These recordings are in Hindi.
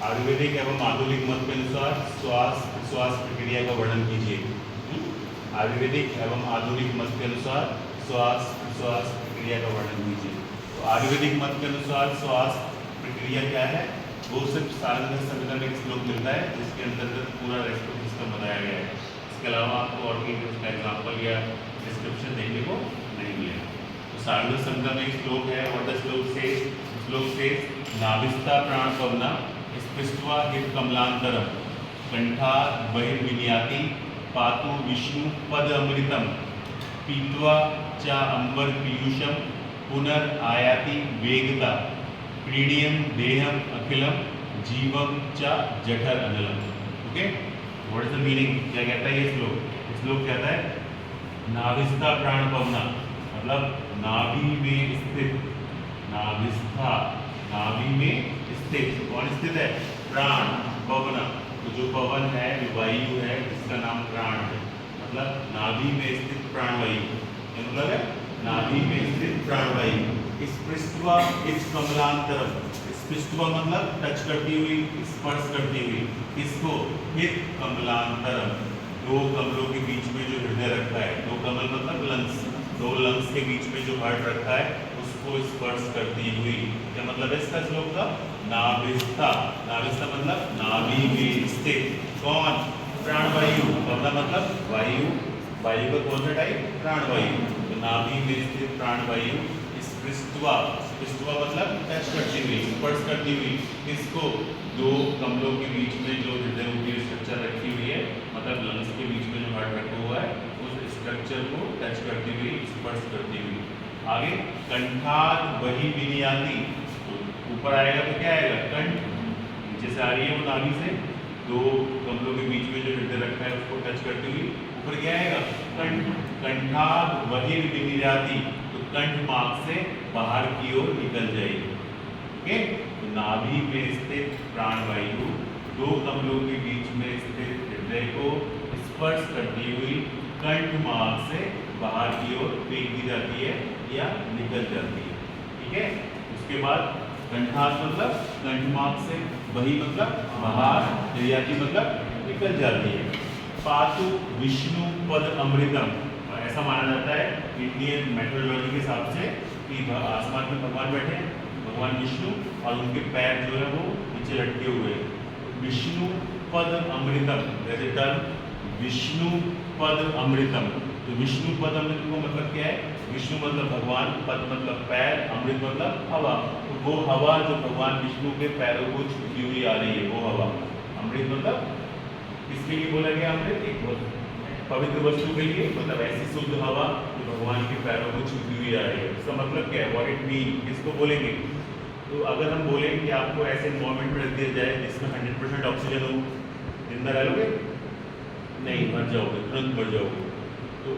आयुर्वेदिक एवं आधुनिक मत के अनुसार श्वास श्वास प्रक्रिया का वर्णन कीजिए। आयुर्वेदिक एवं आधुनिक मत के अनुसार श्वास श्वास प्रक्रिया का वर्णन कीजिए। तो आयुर्वेदिक मत के अनुसार श्वास प्रक्रिया क्या है, वो सिर्फ सारंग संहिता में एक श्लोक मिलता है जिसके अंतर्गत पूरा रेस्पिरेटरी सिस्टम बताया गया है। इसके अलावा आपको और भी उसका एग्जाम्पल या डिस्क्रिप्शन देखने को नहीं मिलेगा। तो सारंग संहिता में एक श्लोक है और द श्लोक से नाभिस्था प्राण पवना स्पृष्ट्वा हित कमलांतरम कंठा बहिर्विनियाति पातु विष्णु पद अमृतम पीत्वा च अंबर पीयूषम पुनर्आयाति वेगता प्रीडियम देहम अखिलम जीवम च जठर अनलम। Okay, what is the meaning, क्या कहता है ये श्लोक कहता है नाभिस्था प्राण पवना मतलब नाभि में स्थित, नाभिस्था नाभि में स्थित, कौन स्थित है, प्राण पवन, तो जो पवन है जो वायु है जिसका नाम प्राण है, मतलब नाभि में स्थित प्राणवायु, मतलब है नाभि में स्थित प्राणवायु। स्पृष्ट्वा इस कमलांतरम, स्पृष्ट्वा मतलब टच करती हुई, स्पर्श करती हुई, इसको हित कमलांतरम, दो कमलों के बीच में जो हृदय रखा है, दो कमल मतलब लंग्स, दो लंग्स के बीच में जो हार्ट रखा है उसको स्पर्श करती हुई। क्या मतलब है इसका श्लोक का, नाभिस्था, नाभिस्था मतलब नाभि में स्थित, कौन, प्राणवायु, मतलब वायु, वायु का कौन सा टाइप, प्राणवायु, तो नाभि में स्थित प्राणवायु। स्पृष्ट्वा, स्पृष्ट्वा मतलब टच करती हुई, स्पर्श करती हुई, इसको दो कमलों के बीच में जो हृदय रूपी स्ट्रक्चर रखी हुई है, मतलब लंग्स के बीच में जो हार्ट रखा हुआ है उस स्ट्रक्चर को टच करती हुई, स्पर्श करती हुई। आगे कंठात वही विनियाति, ऊपर आएगा तो क्या आएगा, कंठ, नीचे से आ रही है वो नाभि से, दो कमलों के बीच में जो हृदय रखा है उसको टच करती हुई ऊपर क्या आएगा, कंठ, कंठात वही विनियाति, तो कंठ मार्ग से बाहर की ओर निकल जाएगी। ओके, तो नाभि में स्थित प्राणवायु दो कमलों के बीच में स्थित हृदय को स्पर्श करती हुई कंठ मार्ग से बाहर की ओर फेंक दी जाती है या निकल जाती है। ठीक है, उसके बाद कंठात मतलब कंठ मार्ग से, वही मतलब बाहर, क्रियाति मतलब निकल जाती है। पातु विष्णु पद अमृतम, ऐसा माना जाता है इंडियन मेट्रोलॉजी के हिसाब से कि आसमान में भगवान बैठे हैं, भगवान विष्णु, और उनके पैर जो है वो नीचे लटके हुए हैं। विष्णु पद अमृतम, जैसे टर्म विष्णु पद अमृतम, तो विष्णु पद अमृत को मतलब क्या है, विष्णु मतलब भगवान, पद मतलब पैर, अमृत मतलब हवा, तो वो हवा जो भगवान विष्णु के पैरों को छूती हुई आ रही है वो हवा। अमृत मतलब किसके लिए बोला गया अमृत, एक पवित्र वस्तु के लिए, मतलब ऐसी शुद्ध हवा जो भगवान के पैरों को छूती हुई आ रही है। इसका मतलब क्या है, व्हाट इट मीन, किसको बोलेंगे, तो अगर हम बोलें कि आपको ऐसे एनवायरमेंट में रख दिया जाए जिसमें 100% ऑक्सीजन हो, जिंदा रह लोगे, नहीं, मर जाओगे, तुरंत मर जाओगे। तो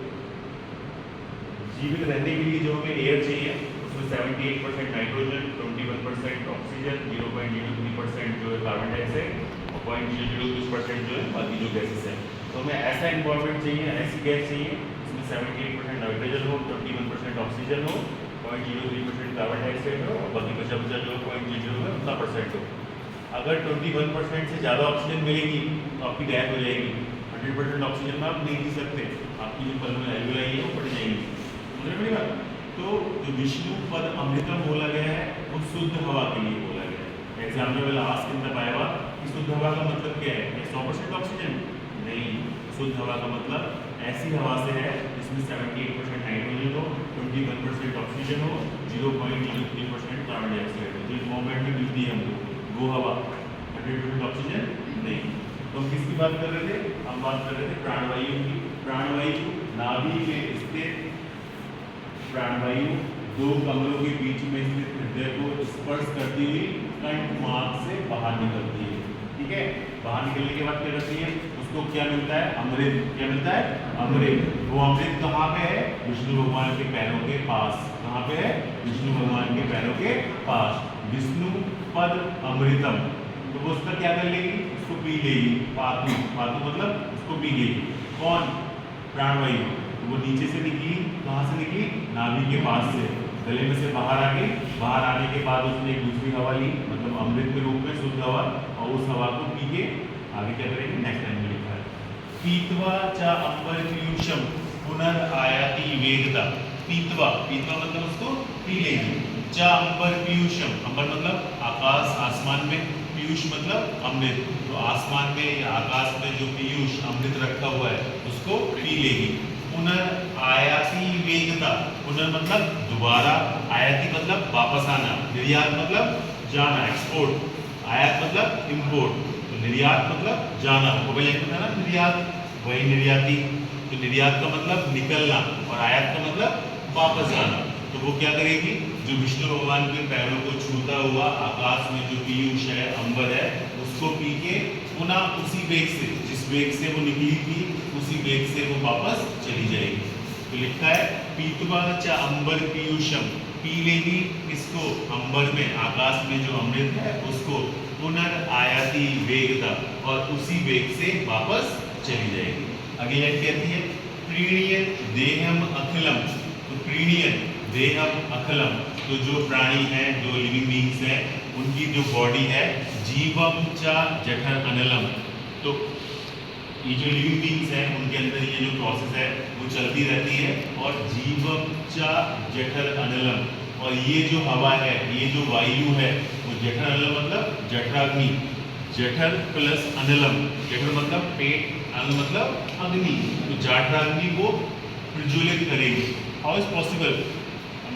जीवित रहने के लिए जो हमें एयर चाहिए उसमें 78% नाइट्रोजन, 21% ऑक्सीजन, 0.03% जो है कार्बन डाइऑक्साइड और 0.002% जो है बाकी जो गैसेस हैं। तो हमें ऐसा एनवायरमेंट चाहिए, ऐसी गैस चाहिए जिसमें 78% नाइट्रोजन हो, 21% ऑक्सीजन हो, 0.03% कार्बन डाइऑक्साइड हो और बाकी बचा जो 0.00% हो। अगर 21% से ज़्यादा ऑक्सीजन मिलेगी तो आपकी डेथ हो जाएगी। 100% ऑक्सीजन में आप नहीं जी सकते, आपकी जो पल्मोनरी एल्वेलाई है वो फट जाएंगी। समझ में बात? तो जो विष्णु पद अमृतम बोला गया है वो शुद्ध हवा के लिए बोला गया है। Example will ask in the बायोवा कि शुद्ध हवा का मतलब क्या है, 100% ऑक्सीजन नहीं, शुद्ध हवा का मतलब ऐसी हवा से है जिसमें 78% नाइट्रोजन हो, 21% ऑक्सीजन हो, 0.03% कार्बन डाइऑक्साइड हो, जो मोमेंट में मिलती है हमको वो हवा, 100% ऑक्सीजन नहीं। तो हम किसकी बात कर रहे थे, हम बात कर रहे थे प्राणवायु की। प्राणवायु नाभि में स्थित प्राणवायु दो कमलों के बीच में स्थित हृदय को स्पर्श करती हुई कंठ मार्ग से बाहर निकलती है। ठीक है, बाहर निकलने के बाद क्या करती है, उसको क्या मिलता है, अमृत। क्या मिलता है, अमृत। वो अमृत कहाँ पे है, विष्णु भगवान के पैरों के पास। कहाँ पे है, विष्णु भगवान के पैरों के पास। विष्णु पद अमृतम, तो वो उसका क्या कर लेगी, उसको पी लेगी। पातु, पातु मतलब उसको पी लेगी, कौन, प्राणवायु। तो वो नीचे से निकली, कहाँ से निकली, नाभि के पास से, गले में से बाहर आ गई। बाहर आने के बाद उसने एक दूसरी हवा ली, मतलब अमृत के रूप में शुद्ध हवा, और उस हवा को पी के आगे क्या करेंगे, नेक्स्ट टाइम में लिखा है पीतवा चा अंबर पीयूषम पुनर्आयाति वेगता। पीतवा, पीतवा मतलब उसको पी लेगी। चा अंबर पीयूषम, अंबर मतलब आकाश, आसमान में, पीयूष मतलब अमृत, तो आसमान में या आकाश में जो पीयूष अमृत रखा हुआ है उसको पी लेगी। पुनर्आयाति वेगता, पुनर् मतलब दोबारा, आयाति मतलब वापस आना, निर्यात मतलब जाना, एक्सपोर्ट, आयात मतलब इंपोर्ट, तो निर्यात मतलब जाना, वो पहले था ना निर्यात, वही निर्याती, तो निर्यात का मतलब निकलना और आयात का मतलब वापस आना। तो वो क्या करेगी, जो विष्णु भगवान के पैरों को छूता हुआ आकाश में जो पीयूष है, अंबर है, उसको पी के पुनः उसी वेग से, जिस वेग से वो निकली थी उसी वेग से वो वापस चली जाएगी। तो लिखा है पीतवा च अंबर पीयूषम, पी लेगी इसको, अंबर में, आकाश में जो अमृत है उसको, पुनर्आयाति वेगता, और उसी वेग से वापस चली जाएगी। अगली लाइन कहती है प्रीणीय देहम अखिलम। तो प्रीणीय देहम अखिलम, तो जो प्राणी है, जो लिविंग बींग्स है, उनकी जो बॉडी है, जीवम चा जठर अनलम, तो ये जो लिविंग बींग्स हैं उनके अंदर ये जो प्रोसेस है वो चलती रहती है, और जीवम चा जठर अनलम, और ये जो हवा है, ये जो वायु है, वो जठर अनलम मतलब जठराग्नि, जठर प्लस अनलम, जठर मतलब पेट, अनल मतलब अग्नि, तो जठराग्नि को प्रज्वलित करेगी। How is possible?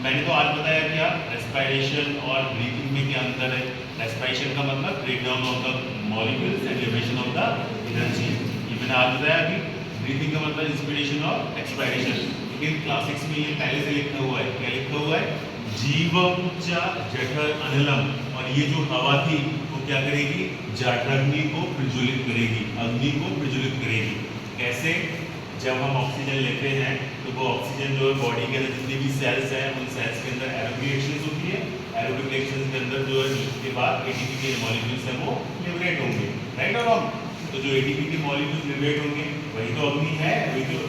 मैंने तो आज बताया क्या रेस्पिरेशन और ब्रीथिंग में क्या अंतर है। रेस्पिरेशन का मतलब break down of the molecules and liberation of the energy, ये मैंने आज बताया अभी। ब्रीथिंग का मतलब इंस्पिरेशन और एक्सपायरेशन, लेकिन क्लासिक्स में ये पहले से लिखा हुआ है, क्या लिखा हुआ है, जीवम च जठर अनिलम, और ये जो हवा थी वो क्या करेगी, जठराग्नि को प्रज्वलित करेगी, अग्नि को प्रज्वलित करेगी। कैसे? जब हम ऑक्सीजन लेते हैं तो वो ऑक्सीजन जो है बॉडी के अंदर जितनी भी सेल्स हैं उन सेल्स के अंदर एरोबिक रिएक्शंस होती है, एरोबिक रिएक्शंस के अंदर जो है उसके बाद एटीपी के मॉलिक्यूल्स हैं वो लिबरेट होंगे, राइट और रॉन्ग? तो जो एटीपी के मॉलिक्यूल्स लिबरेट होंगे वही तो अग्नि है, वही तो।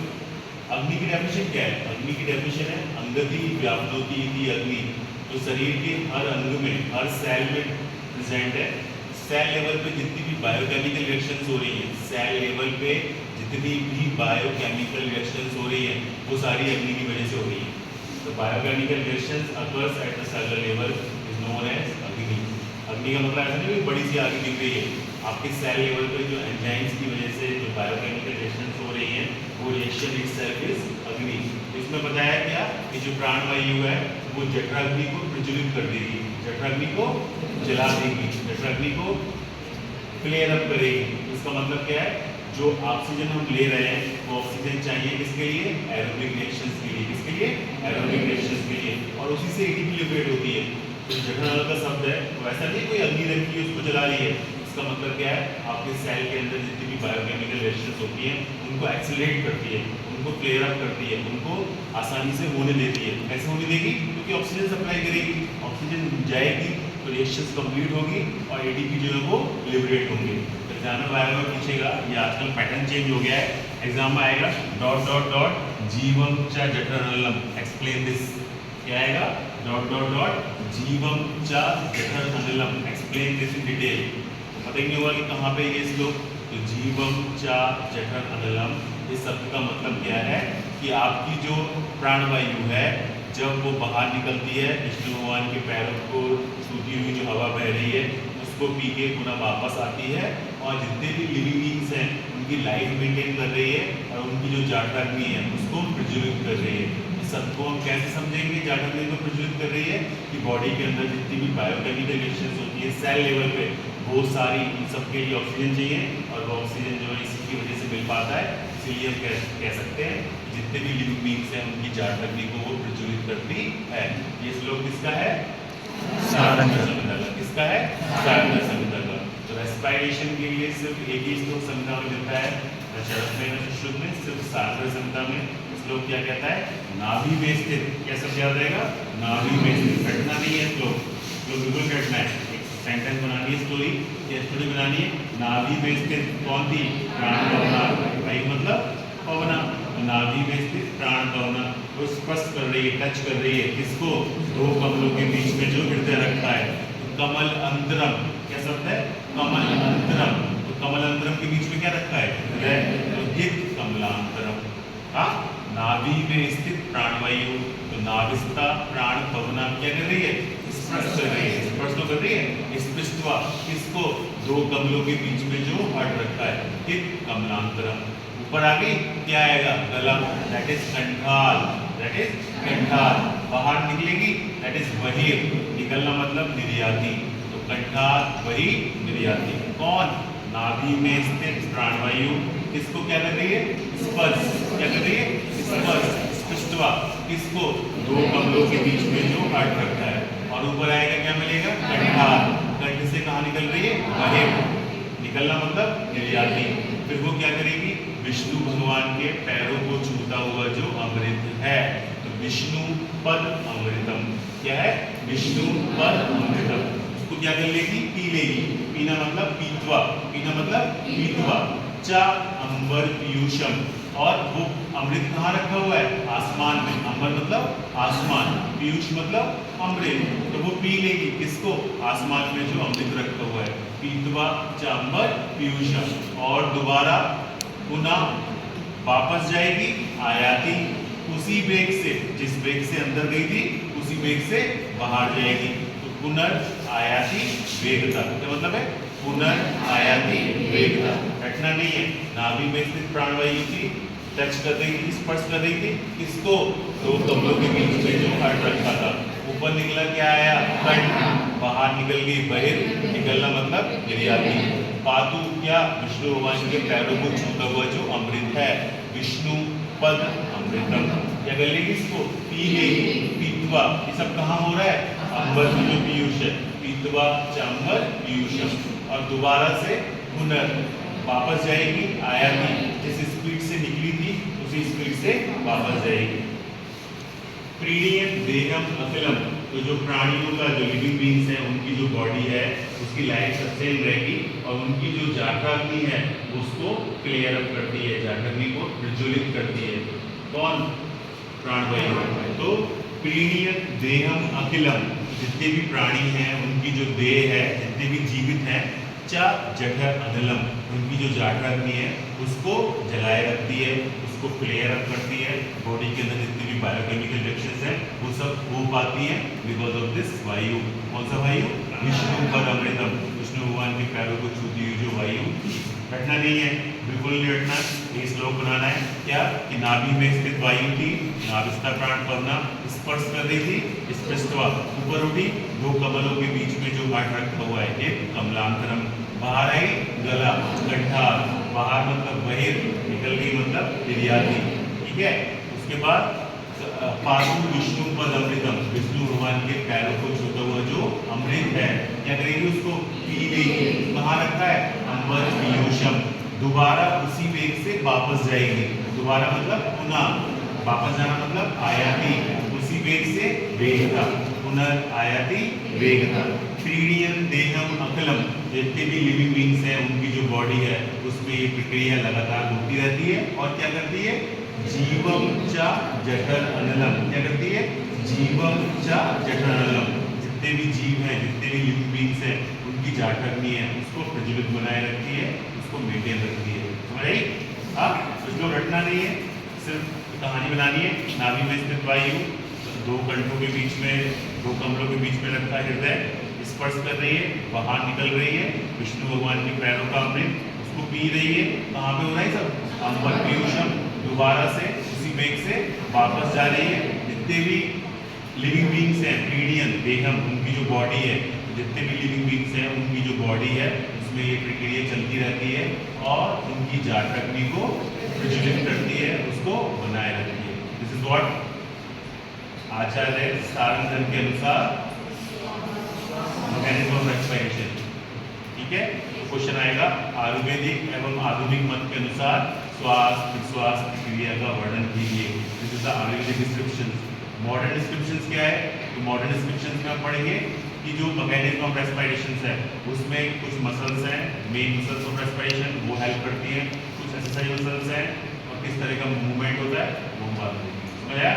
अग्नि की डेफिनेशन क्या है? अग्नि की डेफिनेशन है अंगति व्याप्नोति इति अग्नि, तो शरीर के हर अंग में, हर सेल में प्रेजेंट है। सेल लेवल पे जितनी भी बायोकेमिकल रिएक्शंस हो रही हैं, सेल लेवल पे जितनी भी बायोकेमिकल रिएक्शंस हो रही हैं वो सारी अग्नि की वजह से हो रही है। तो biochemical reactions occurs at the cellular level is known as agni. अग्नि का मतलब ऐसा नहीं कि बड़ी सी आग दिख रही है, आपके सेल लेवल पे जो एंजाइम्स की वजह से जो बायोकेमिकल रिएक्शंस हो रही हैं वो रिएक्शन इटसेल्फ इज अग्नि। इसमें बताया क्या कि जो प्राणवायु है वो जठराग्नि को प्रज्वलित कर देगी, जठराग्नि को जला देगी, जठराग्नि को क्लियर अप करेगी। इसका मतलब क्या है, जो ऑक्सीजन हम ले रहे हैं वो ऑक्सीजन चाहिए किसके लिए, एरोबिक रिएक्शंस के लिए, किसके लिए, एरोबिक रिएक्शंस के लिए, और उसी से एटीपी लिबरेट होती है। तो जठराग्नि का शब्द है, तो ऐसा नहीं कोई अग्नि रखी है उसको जला रही है, इसका मतलब क्या है, आपके सेल के अंदर जितनी भी बायोकेमिकल रिएक्शंस होती हैं उनको एक्सेलरेट करती है, उनको क्लियर अप करती है, उनको आसानी से होने देती है। कैसे होने देगी? क्योंकि ऑक्सीजन सप्लाई करेगी, ऑक्सीजन जाएगी तो रिएक्शंस कंप्लीट होगी और एटीपी जो है वो लिबरेट होंगे। एग्जाम में आएगा पूछेगा, ये आजकल पैटर्न चेंज हो गया है, एग्जाम में आएगा डॉट डॉट डॉट जीवम च जठरानलम, एक्सप्लेन दिस। क्या आएगा? डॉट डॉट डॉट जीवम च जठरानलम, एक्सप्लेन दिस इन डिटेल। पता ही नहीं होगा कि कहाँ पे ये श्लोक। तो जीवम च जठरानलम, इस शब्द का मतलब क्या है कि आपकी जो प्राणवायु है जब वो बाहर निकलती है, विष्णु भगवान के पैरों को छूती हुई जो हवा बह रही है उसको पी के पुनः वापस आती है, और जितने भी लिविंग बींग्स हैं उनकी लाइफ मेंटेन कर रही है और उनकी जो जठराग्नि है उसको प्रज्वलित कर रही है। इस सबको हम कैसे समझेंगे जठराग्नि को प्रज्वलित कर रही है? कि बॉडी के अंदर जितनी भी बायोकेमिकल रिएक्शंस होती है सेल लेवल पे, वो सारी, इन सबके लिए ऑक्सीजन चाहिए, और वो ऑक्सीजन जो है इसी की वजह से मिल पाता है। इसीलिए हम कह सकते हैं जितने भी लिविंग बींग्स हैं उनकी जठराग्नि को वो प्रज्वलित करती है। ये श्लोक किसका है? सारंग संहिता का। किसका है? सारंग संहिता का। तो रेस्पिरेशन के लिए सिर्फ एक ही श्लोक संहिता में मिलता है, न चरक में न सुश्रुत में, सिर्फ सारंग संहिता में। श्लोक क्या कहता है? नाभि में स्थित, क्या शब्द याद रहेगा? नाभि में स्थित। घटना नहीं है श्लोक, तो बिल्कुल घटना है। एक सेंटेंस बनानी है, स्टोरी, क्या स्टोरी बनानी है? नाभि में स्थित कौन थी? प्राण भावना, भाई मतलब भावना, नाभि में स्थित प्राण भावना, वो स्पर्श कर रही है, टच कर रही है किसको? दो कमलों के बीच में जो हृदय रखता है। तो कमल अंतरम, क्या शब्द है? कमल अंतरम। तो कमल अंतरम के बीच में क्या रखा है? हृदय, तो हित कमलांतरम। हाँ, नाभि में स्थित प्राणवायु, तो नाभिस्था प्राण पवना क्या कर रही है? स्पर्श कर रही है। स्पर्श तो कर रही है। स्पृष्ट्वा किसको? दो कमलों के बीच में जो हट रखा है, हित कमलांतरम। ऊपर आ गई, क्या आएगा? गला, that is Kanthal, that is Kanthal. बाहर निकलेगी, दैट इज बहिर, निकलना मतलब निर्याती। तो कंठाल बहिर निर्याती। कौन? नाभि में स्थित प्राणवायु किसको क्या कर रही है? स्पर्श, क्या कर रही है? स्पर्श। स्पृष्ट्वा किसको? दो कमलों के बीच में जो हट रखा है। और ऊपर आएगा, क्या मिलेगा? कंठाल। कंठ से कहाँ निकल रही है? बहिर, निकलना मतलब निर्याती। फिर वो क्या करेगी? विष्णु भगवान के पैरों को छूता हुआ जो अमृत है, तो विष्णु पद अमृतम। क्या है? विष्णु पद अमृतम। उसको क्या कर लेगी? पी लेगी। पीना मतलब पीतवा, पीना मतलब पीतवा। चा अंबर पीयूषम, और वो अमृत कहाँ रखा हुआ है? आसमान में। अंबर मतलब आसमान, पीयूष मतलब अमृत। तो वो पी लेगी किसको? आसमान में जो अमृत रखा हुआ है। पीतवा चा अंबर पीयूषम। और दोबारा पुनः वापस जाएगी, आयाती, उसी वेग से, जिस वेग से अंदर गई थी उसी वेग से बाहर जाएगी। तो पुनर्आयाति वेगता, क्या मतलब है? पुनर्आयाति वेगता। रटना नहीं है। नाभि में स्थित प्राणवायु की टच कर रही थी, स्पर्श कर रही थी किसको? दो कमलों के बीच में जो हट रखा था। ऊपर निकला, क्या आया? कंठ। बाहर निकल गई बहिर, निकलना मतलब निर्याती। पातु क्या? विष्णु भगवान के पैरों को छूता हुआ जो अमृत है, विष्णु पद अमृतम। क्या कर लेगी? इसको पी लेगी। पीतवा, ये सब कहाँ हो रहा है? अंबर में जो पीयूष है, पीतवा चांबर पीयूषम। और दोबारा से पुनः वापस जाएगी, आयाती, जिस स्पीड से निकली थी उसी स्पीड से वापस जाएगी। प्रीणीयन देहम अखिलम, तो जो प्राणियों का, जो लिविंग बींग्स है, उनकी जो बॉडी है उसकी लाइफ सस्टेन रहेगी, और उनकी जो जाठराग्नि है उसको क्लियर अप करती है, जाठराग्नि को प्रज्वलित करती है। कौन? प्राणवायु। तो प्रीणीयन देहम अखिलम, जितने भी प्राणी हैं उनकी जो देह है, जितने भी जीवित हैं, चा जठर अनिलम, उनकी जो जाठराग्नि है उसको जलाए रखती है, उसको क्लियर अप करती है। बॉडी के अंदर जितनी भी बायोकेमिकल रिएक्शंस हैं वो सब हो पाती हैं बिकॉज ऑफ दिस वायु। कौन सा वायु? विष्णु पद अमृतम, विष्णु भगवान के पैरों को छूती हुई जो वायु। रटना नहीं है, बिल्कुल नहीं रटना। ये श्लोक बनाना है क्या? कि नाभि में स्थित वायु थी, नाभिस्था प्राण पवना, स्पर्श कर रही थी, स्पृष्ट्वा ऊपर उठी, दो कमलों के बीच में जो गांठ रखा हुआ है, एक कमलांतरम। बाहर आई, गला, कंठाल, बाहर मतलब बहिर, निकल गई मतलब निर्याती। ठीक है। उसके बाद पातु विष्णु पद अमृतम, विष्णु भगवान के पैरों को छूता हुआ जो अमृत है, क्या करेगी? उसको पी लेगी। कहाँ रखा है? अंबर पीयूषम। दोबारा उसी वेग से वापस जाएगी। दोबारा मतलब पुनः, वापस जाना मतलब आयाति, उसी वेग से वेगता, पुनर्आयाति वेगता। प्रीणीयन देहम अखिलम, जितने भी लिविंग बींग्स हैं उनकी जो बॉडी है उसमें ये प्रक्रिया लगातार होती रहती है। और क्या करती है? जीवम चा जठर अनिलम, क्या करती है? जीवम चा जठर अनिलम, जितने भी जीव हैं, जितने भी लिविंग बींग्स हैं उनकी जाठराग्नि है उसको प्रज्वलित बनाए रखती है, उसको मेंटेन रखती है। समझ आई? हाँ, कुछ लोग रटना नहीं है, सिर्फ कहानी बनानी है। नाभि में स्थित वायु, दो कंठों के बीच में, दो कमलों के बीच में रखा हृदय, स्पर्श कर रही है, बाहर निकल रही है, विष्णु भगवान के पैरों का अमृत उसको पी रही है। कहाँ पे हो रहा है सब? अंबर पीयूषम। दोबारा से उसी वेग से वापस जा रही है। जितने भी लिविंग बींग्स हैं, प्रीणीयन देहम, उनकी जो बॉडी है, जितने भी लिविंग बींग्स हैं उनकी जो बॉडी है उसमें ये प्रक्रिया चलती रहती है और उनकी जाठराग्नि को प्रज्वलित करती है, उसको बनाए रखती है। दिस इज व्हाट आचार्य सारंगधन के अनुसार मैकेनिज्म ऑफ रेस्पिरेशन। ठीक है। क्वेश्चन आएगा आयुर्वेदिक एवं आधुनिक मत के अनुसार श्वास विश्वास क्रिया का वर्णन कीजिए। This is the Ayurvedic description. Modern descriptions क्या है? तो मॉडर्न डिस्क्रिप्शंस में हम पढ़ेंगे कि जो मैकेनिज्म ऑफ रेस्पिरेशन है उसमें कुछ मसल्स हैं, मेन मसल्स ऑफ रेस्पिरेशन, वो हेल्प करती हैं। कुछ एक्सरसाइज मसल्स हैं और किस तरह का मूवमेंट होता है वो हम बात करेंगे। समझ आया?